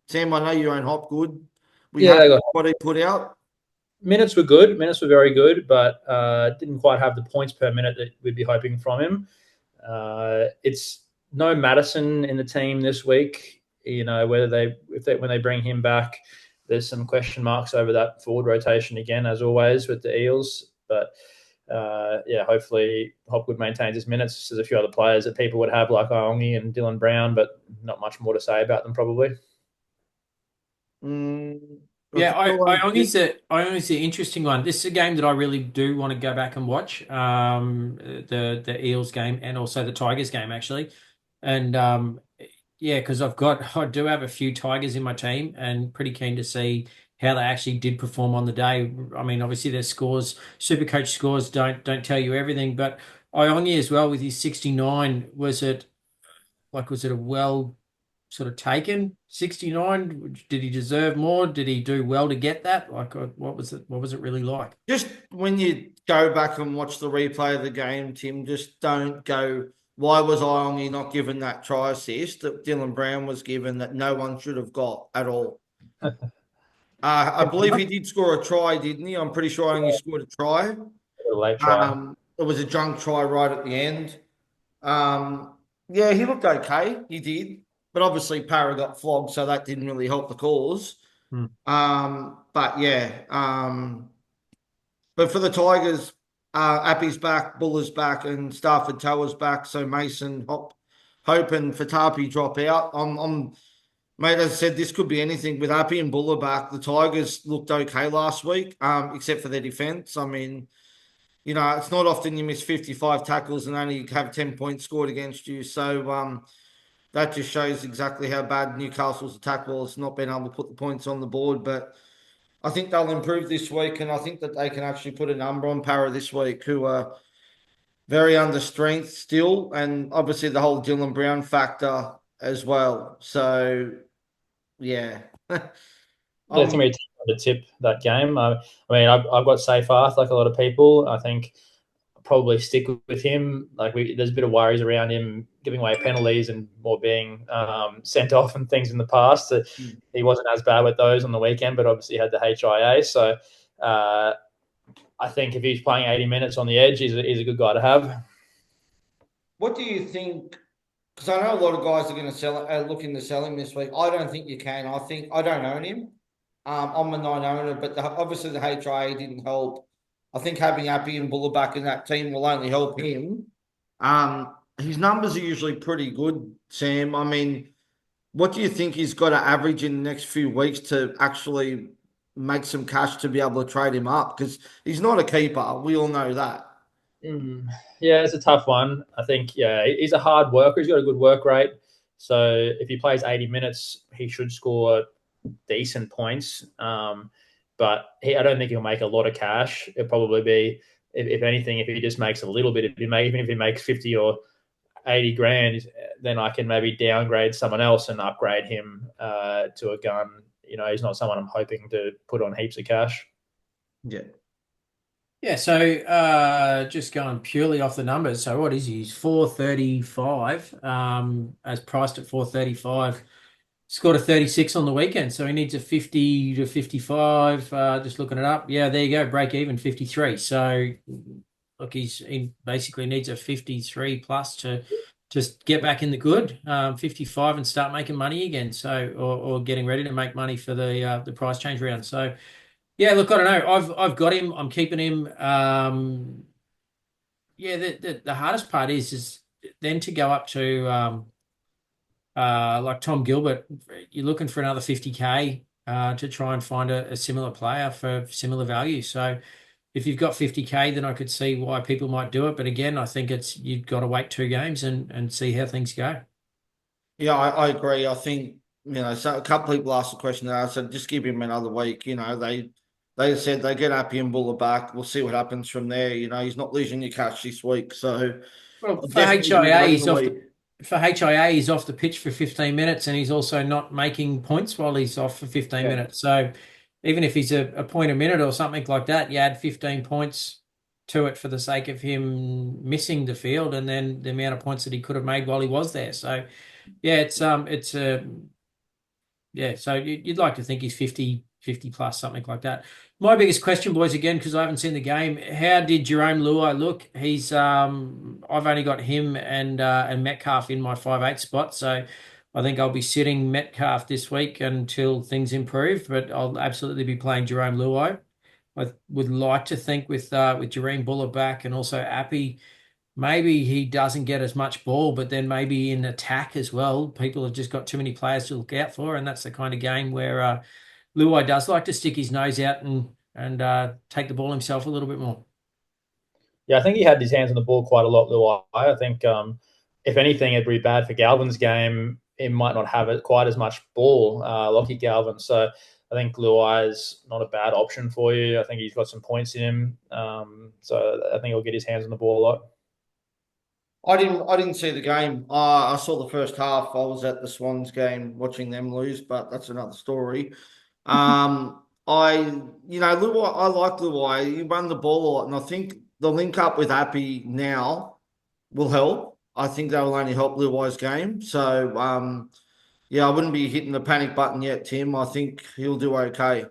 Sam, I know you own Hopgood. We Yeah, have they got what he put out. minutes were good. Minutes were very good, but didn't quite have the points per minute that we'd be hoping from him. It's no Madison in the team this week. Whether when they bring him back, there's some question marks over that forward rotation again, as always with the Eels. But hopefully Hopwood maintains his minutes. There's a few other players that people would have, like Iongi and Dylan Brown, but not much more to say about them probably. Yeah, I only see an interesting one. This is a game that I really do want to go back and watch. The Eels game and also the Tigers game actually, and yeah, because I do have a few Tigers in my team, and pretty keen to see how they actually did perform on the day. I mean, obviously their scores, Supercoach scores don't tell you everything, but Iongi as well with his 69, was it a well sort of taken 69? Did he deserve more? Did he do well to get that? Like, what was it? What was it really like? Just when you go back and watch the replay of the game, Tim, just don't go, why was I only not given that try assist that Dylan Brown was given that no one should have got at all? I believe he did score a try, didn't he? I'm pretty sure I only scored a try. A late try. It was a junk try right at the end. Yeah, he looked okay. He did. But obviously, Para got flogged, so that didn't really help the cause. Hmm. But yeah, but for the Tigers, Appy's back, Buller's back, and Stafford Tower's back. So Mason, Hope, and Fatapi drop out. Mate, as I said, this could be anything with Appy and Buller back. The Tigers looked okay last week, except for their defence. I mean, it's not often you miss 55 tackles and only have 10 points scored against you. So that just shows exactly how bad Newcastle's attack was, not being able to put the points on the board. But I think they'll improve this week, and I think that they can actually put a number on Para this week, who are very under strength still, and obviously the whole Dylan Brown factor as well. So yeah, Yeah, it's gonna be a tough one to tip that game. I mean, I've got Seyfarth like a lot of people. I think I'll probably stick with him. There's a bit of worries around him giving away penalties and more being sent off and things in the past. He wasn't as bad with those on the weekend, but obviously had the HIA. So I think if he's playing 80 minutes on the edge, he's a good guy to have. what do you think? Because I know a lot of guys are going to looking to sell him this week. I don't think you can. I think I don't own him. I'm a non-owner, but obviously the HIA didn't help. I think having Appy and Buller back in that team will only help him. His numbers are usually pretty good, Sam. I mean, what do you think he's got to average in the next few weeks to actually make some cash to be able to trade him up? Because he's not a keeper. We all know that. Yeah, it's a tough one. I think, yeah, he's a hard worker. He's got a good work rate. So if he plays 80 minutes, he should score decent points. But I don't think he'll make a lot of cash. It'll probably be, if anything, if he just makes a little bit, even if he makes 50 or 80 grand, then I can maybe downgrade someone else and upgrade him to a gun. He's not someone I'm hoping to put on heaps of cash. Yeah. Yeah, so just going purely off the numbers. So what is he? He's 435, as priced at 435. Scored a 36 on the weekend, so he needs a 50 to 55. Just looking it up. Yeah, there you go, break even 53. So look, he basically needs a 53 plus to just get back in the good, 55 and start making money again. So or getting ready to make money for the price change round. So yeah, look, I don't know. I've got him. I'm keeping him. Yeah, the hardest part is then to go up to like Tom Gilbert. You're looking for another 50K to try and find a similar player for similar value. So if you've got 50K, then I could see why people might do it. But again, I think you've got to wait 2 games and see how things go. Yeah, I agree. I think, so a couple of people asked the question there. I said, just give him another week. They said they get Appy and Buller back. We'll see what happens from there. He's not losing your cash this week. So Well, I'll for definitely be HIA, waiting a week. he's off the pitch for 15 minutes, and he's also not making points while he's off for 15 Yeah. minutes. So even if he's a point a minute or something like that, you add 15 points to it for the sake of him missing the field, and then the amount of points that he could have made while he was there. So yeah, it's a yeah, so you'd like to think he's 50 plus, something like that. My biggest question, boys, again, because I haven't seen the game, how did Jerome Luai look? I've only got him and Metcalf in my 5'8" spot, so I think I'll be sitting Metcalf this week until things improve, but I'll absolutely be playing Jerome Luai. I would like to think with Jerome Buller back and also Appy, maybe he doesn't get as much ball, but then maybe in attack as well, people have just got too many players to look out for, and that's the kind of game where Luai does like to stick his nose out and take the ball himself a little bit more. Yeah, I think he had his hands on the ball quite a lot, Luai. I think if anything, it'd be bad for Galvin's game. He might not have it quite as much ball, Lockie Galvin. So I think Luai is not a bad option for you. I think he's got some points in him. So I think he'll get his hands on the ball a lot. I didn't see the game. I saw the first half. I was at the Swans game watching them lose, but that's another story. Luai, I like Luai. He run the ball a lot, and I think the link up with Appy now will help. I think that will only help Luai's game. So, yeah, I wouldn't be hitting the panic button yet, Tim. I think he'll do okay,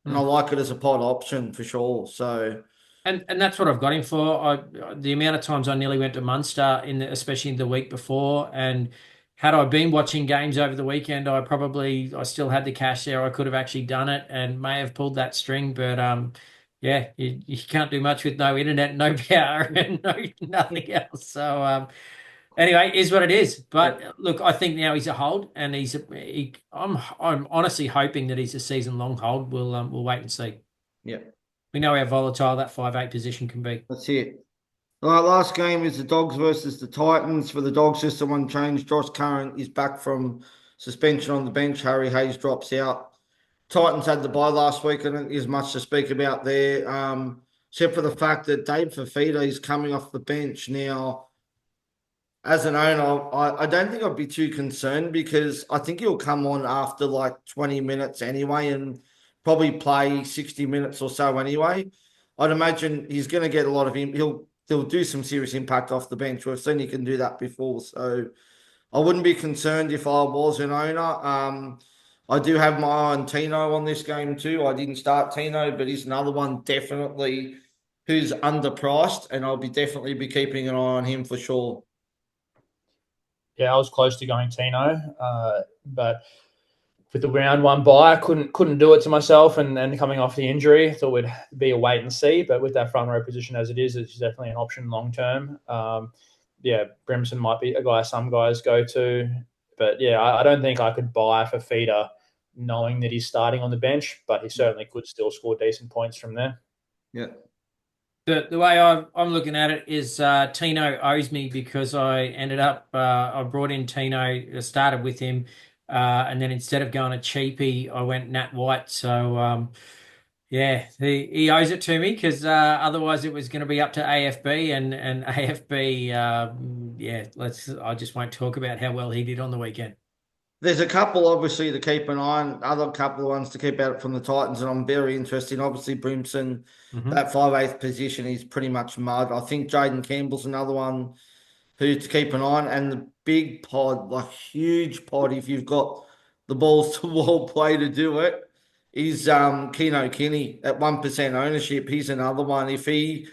and I like it as a pod option for sure. So. And that's what I've got him for. The amount of times I nearly went to Munster especially in the week before, and had I been watching games over the weekend, I still had the cash there. I could have actually done it and may have pulled that string, but yeah, you can't do much with no internet, no power, and nothing else. So anyway, is what it is. But look, I think now he's a hold, and I'm honestly hoping that he's a season long hold. We'll wait and see. Yeah, We know how volatile that 5'8" position can be. that's it. All right, last game is the Dogs versus the Titans. For the Dogs, just the one change. Josh Curran is back from suspension on the bench. Harry Hayes drops out. Titans had the bye last week, and there isn't much to speak about there, except for the fact that Dave Fafita is coming off the bench now. As an owner, I don't think I'd be too concerned because I think he'll come on after like 20 minutes anyway and probably play 60 minutes or so anyway. I'd imagine he's going to get a lot of him. He'll do some serious impact off the bench. We've seen he can do that before. So I wouldn't be concerned if I was an owner. I do have my eye on Tino on this game too. I didn't start Tino, but he's another one definitely who's underpriced, and I'll be definitely be keeping an eye on him for sure. Yeah, I was close to going Tino, but with the round one bye, I couldn't do it to myself, and then coming off the injury, thought it would be a wait and see. But with that front row position as it is, it's definitely an option long term. Yeah, Brimson might be a guy some guys go to, but yeah, I don't think I could buy for Feeder knowing that he's starting on the bench, but he certainly could still score decent points from there. Yeah. The way I'm looking at it is Tino owes me because I ended up I brought in Tino, started with him, and then instead of going a cheapie, I went Nat White. So yeah, he owes it to me because otherwise it was going to be up to AFB and AFB. Yeah, I just won't talk about how well he did on the weekend. There's a couple, obviously, to keep an eye on. Other couple of ones to keep out from the Titans, and I'm very interested. Obviously, Brimson, Hmm. that 5/8 position is pretty much mud. I think Jaden Campbell's another one who to keep an eye on. And the big pod, like huge pod, if you've got the balls to wall play to do it, is Keno Kinney at 1% ownership. He's another one. If he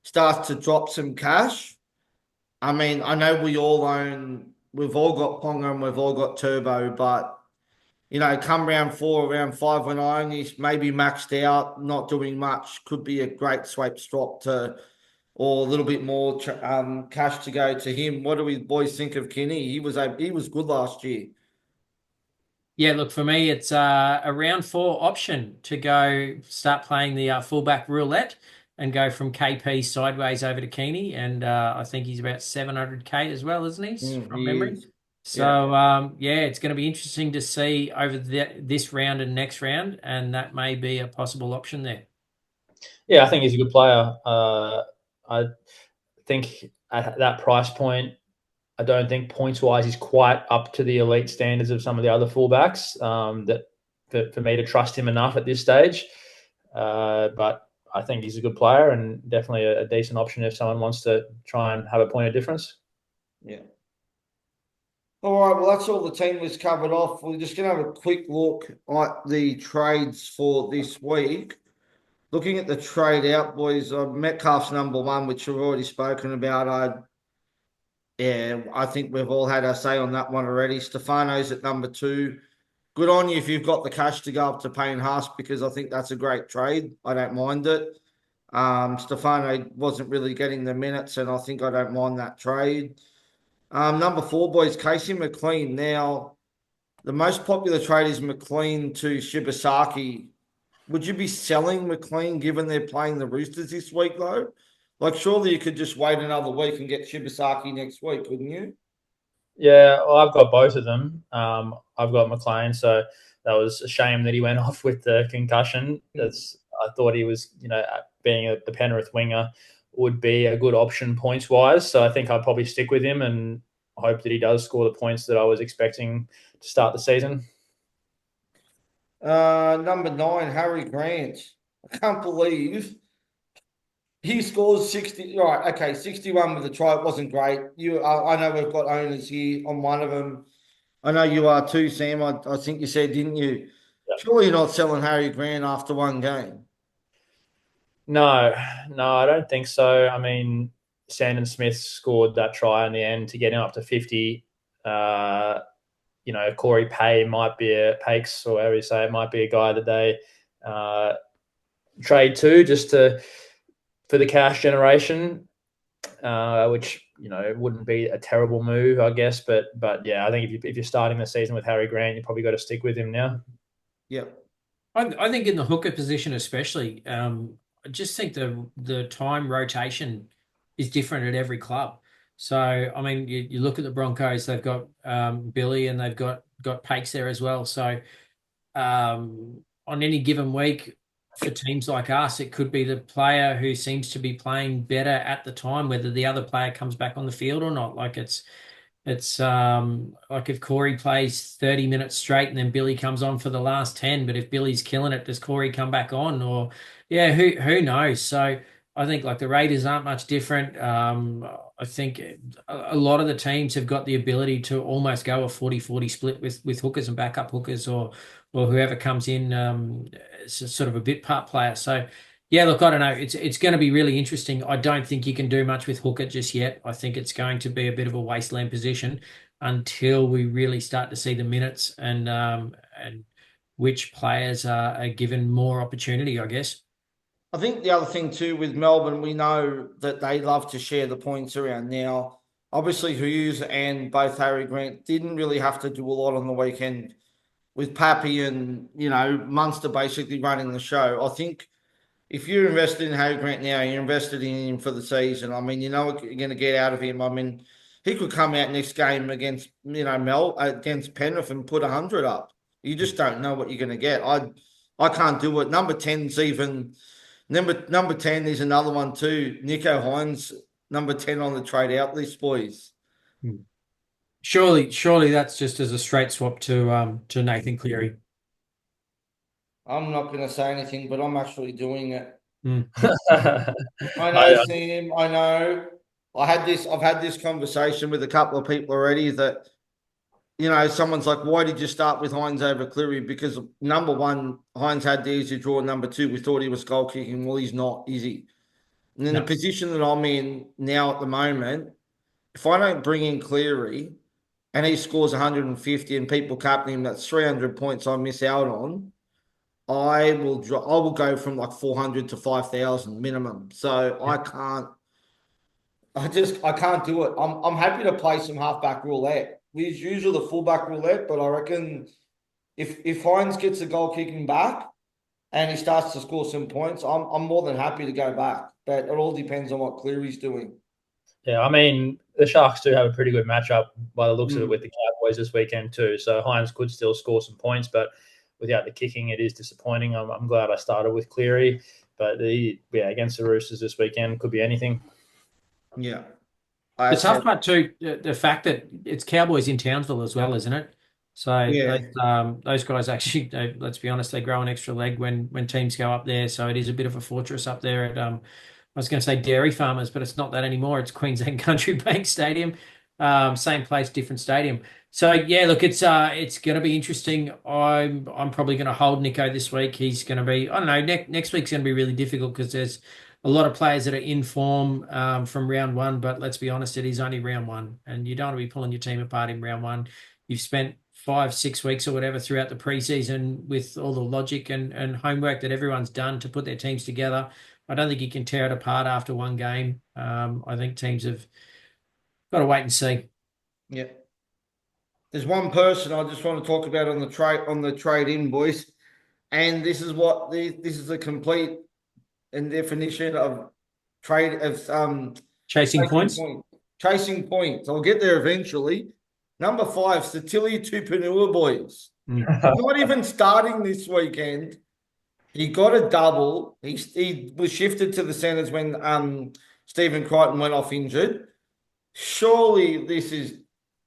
starts to drop some cash, I mean, I know we've all got Ponga and we've all got Turbo, but come round four, round five when I only maybe maxed out, not doing much, could be a great sweep swap to, or a little bit more cash to go to him. What do we boys think of Kinney? He was good last year. Yeah, look, for me, it's a round four option to go start playing the fullback roulette and go from KP sideways over to Keeney. And I think he's about 700K as well, isn't he, from He memory? is. Yeah. So, yeah, it's going to be interesting to see over this round and next round. And that may be a possible option there. Yeah, I think he's a good player. I think at that price point, I don't think points wise he's quite up to the elite standards of some of the other fullbacks. That for me to trust him enough at this stage. But I think he's a good player and definitely a decent option if someone wants to try and have a point of difference. Yeah. All right, well, that's all the team was covered off. We're just going to have a quick look at the trades for this week. Looking at the trade out, boys, Metcalf's number one, which we've already spoken about. Yeah, I think we've all had our say on that one already. Stefano's at number two. Good on you if you've got the cash to go up to Payne Haas because I think that's a great trade. I don't mind it. Stefano wasn't really getting the minutes, and I think I don't mind that trade. Number four, boys, Casey McLean. Now, the most popular trade is McLean to Shibasaki. Would you be selling McLean given they're playing the Roosters this week, though? Like, surely you could just wait another week and get Shibasaki next week, couldn't you? Yeah, well, I've got both of them. I've got McLean, so that was a shame that he went off with the concussion. That's I thought he was, being the Penrith winger would be a good option points wise. So I think I'd probably stick with him and hope that he does score the points that I was expecting to start the season. Number nine, Harry Grant. I can't believe he scores 60. Right, okay, 61 with a try. It wasn't great. I know we've got owners here on one of them. I know you are too, Sam. I think you said, didn't you? Surely you're not selling Harry Grant after one game. No, no, I don't think so. I mean, Sandon Smith scored that try in the end to get him up to 50. Corey Pay might be Pakes or whatever you say, it might be a guy that they uh, trade to just for the cash generation, which wouldn't be a terrible move, I guess. But yeah, I think if you're starting the season with Harry Grant, you probably got to stick with him now. Yep. I think in the hooker position especially, I just think the time rotation is different at every club. So I mean, you look at the Broncos; they've got Billy, and they've got Pakes there as well. So on any given week, for teams like us, it could be the player who seems to be playing better at the time, whether the other player comes back on the field or not. Like it's like if Corey plays 30 minutes straight and then Billy comes on for the last 10, but if Billy's killing it, does Corey come back on? Or yeah, who knows? So I think like the Raiders aren't much different. I think a lot of the teams have got the ability to almost go a 40-40 split with hookers and backup hookers or whoever comes in as a sort of a bit part player. So yeah, look, I don't know. It's going to be really interesting. I don't think you can do much with hooker just yet. I think it's going to be a bit of a wasteland position until we really start to see the minutes and which players are given more opportunity, I guess. I think the other thing too with Melbourne, we know that they love to share the points around now. Obviously, Hughes and both Harry Grant didn't really have to do a lot on the weekend with Pappy and, Munster basically running the show. I think if you're invested in Harry Grant now, you're invested in him for the season. I mean, you know what you're going to get out of him. I mean, he could come out next game against, against Penrith and put 100 up. You just don't know what you're going to get. I can't do it. Number 10 is another one too. Nico Hines, number 10 on the trade out list, boys. Surely that's just as a straight swap to Nathan Cleary. I'm not going to say anything, but I'm actually doing it. Mm. I know, Sam. I know. I've had this conversation with a couple of people already that, someone's like, why did you start with Hines over Cleary? Because number one, Hines had the easy draw. Number two, we thought he was goal kicking. Well, he's not, is he? And in the position that I'm in now at the moment, if I don't bring in Cleary and he scores 150 and people captain him, that's 300 points I miss out on. I will go from like 400 to 5,000 minimum. So I can't do it. I'm happy to play some halfback roulette. We use usually the fullback roulette, but I reckon if Hines gets the goal kicking back and he starts to score some points, I'm more than happy to go back. But it all depends on what Cleary's doing. Yeah, I mean, the Sharks do have a pretty good matchup by the looks of it with the Cowboys this weekend too. So Hines could still score some points, but without the kicking, it is disappointing. I'm glad I started with Cleary, but against the Roosters this weekend could be anything. Yeah. The tough part too, the fact that it's Cowboys in Townsville as well, isn't it? So those guys actually, let's be honest, they grow an extra leg when teams go up there. So it is a bit of a fortress up there at I was going to say Dairy Farmers, but it's not that anymore. It's Queensland Country Bank Stadium, same place, different stadium. So yeah, look, it's going to be interesting. I'm probably going to hold Nico this week. He's going to be, I don't know, next week's going to be really difficult because there's a lot of players that are in form from round one. But let's be honest, it is only round one, and you don't want to be pulling your team apart in round one. You've spent 5-6 weeks or whatever throughout the preseason with all the logic and homework that everyone's done to put their teams together. I don't think you can tear it apart after one game. I think teams have got to wait and see. Yeah. There's one person I just want to talk about on the trade in, boys, and this is a complete and definition of trade of chasing points. Chasing points. I'll get there eventually. Number 5, Satilia Tupanua, boys. Not even starting this weekend. He got a double. He was shifted to the centres when Stephen Crichton went off injured. Surely this is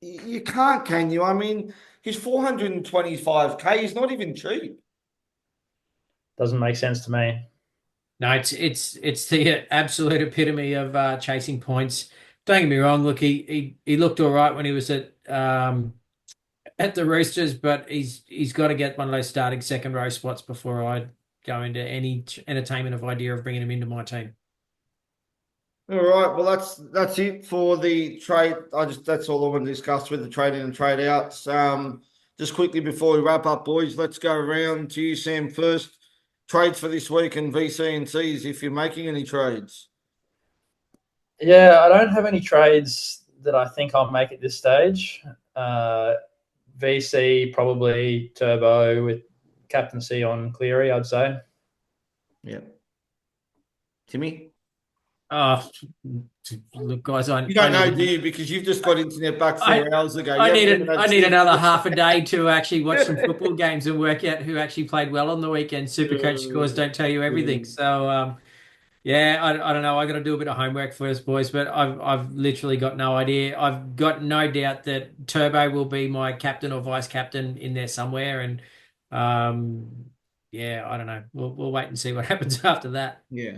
you can't, can you? I mean, he's 425k. He's not even cheap. Doesn't make sense to me. No, it's the absolute epitome of chasing points. Don't get me wrong. Look, he looked all right when he was at the Roosters, but he's got to get one of those starting second row spots before I go into any entertainment of idea of bringing him into my team. All right. Well, that's it for the trade. That's all I want to discuss with the trade in and trade outs. Just quickly before we wrap up, boys, let's go around to you, Sam, first. Trades for this week and VC and Cs if you're making any trades. Yeah, I don't have any trades that I think I'll make at this stage. VC probably Turbo with captaincy on Cleary, I'd say. Yeah. Timmy? Oh, look, guys, You don't know, do you? Because you've just got internet back I 4 hours ago. You haven't even had I need six. another half a day to actually watch some football games and work out who actually played well on the weekend. Supercoach scores don't tell you everything. So yeah, I don't know. I got to do a bit of homework first, boys, but I've literally got no idea. I've got no doubt that Turbo will be my captain or vice captain in there somewhere, and yeah, I don't know. We'll wait and see what happens after that. Yeah.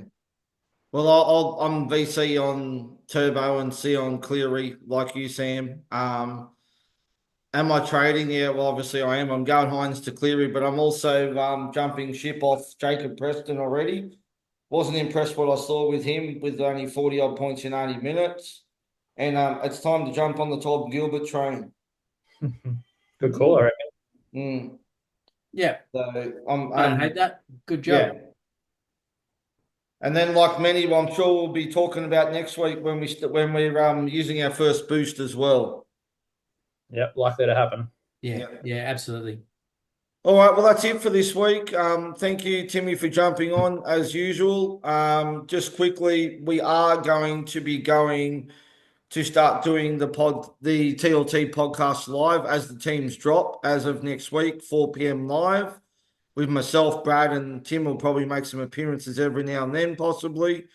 Well, I'm VC on Turbo and C on Cleary, like you, Sam. Am I trading? Yeah, well, obviously I am. I'm going Hines to Cleary, but I'm also jumping ship off Jacob Preston already. Wasn't impressed what I saw with him with only 40 odd points in 80 minutes. And it's time to jump on the Todd Gilbert train. Good call, I reckon. Mm. Yeah, So I don't hate that. Good yeah. job. And then, like many, well, I'm sure we'll be talking about next week when we're using our first boost as well. Yep, likely to happen. Yeah, yeah, absolutely. All right, well, that's it for this week. Thank you, Timmy, for jumping on as usual. Just quickly, we are going to be going to start doing the TLT podcast live as the teams drop as of next week, 4 p.m. live. With myself, Brad, and Tim will probably make some appearances every now and then, possibly.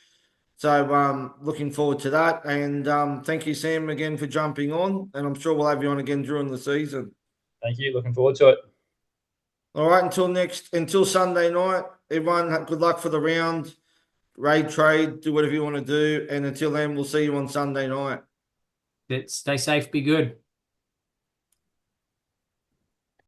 So, looking forward to that. And thank you, Sam, again for jumping on. And I'm sure we'll have you on again during the season. Thank you. Looking forward to it. All right, until Sunday night, everyone, good luck for the round. Raid trade, do whatever you want to do. And until then, we'll see you on Sunday night. Stay safe, be good.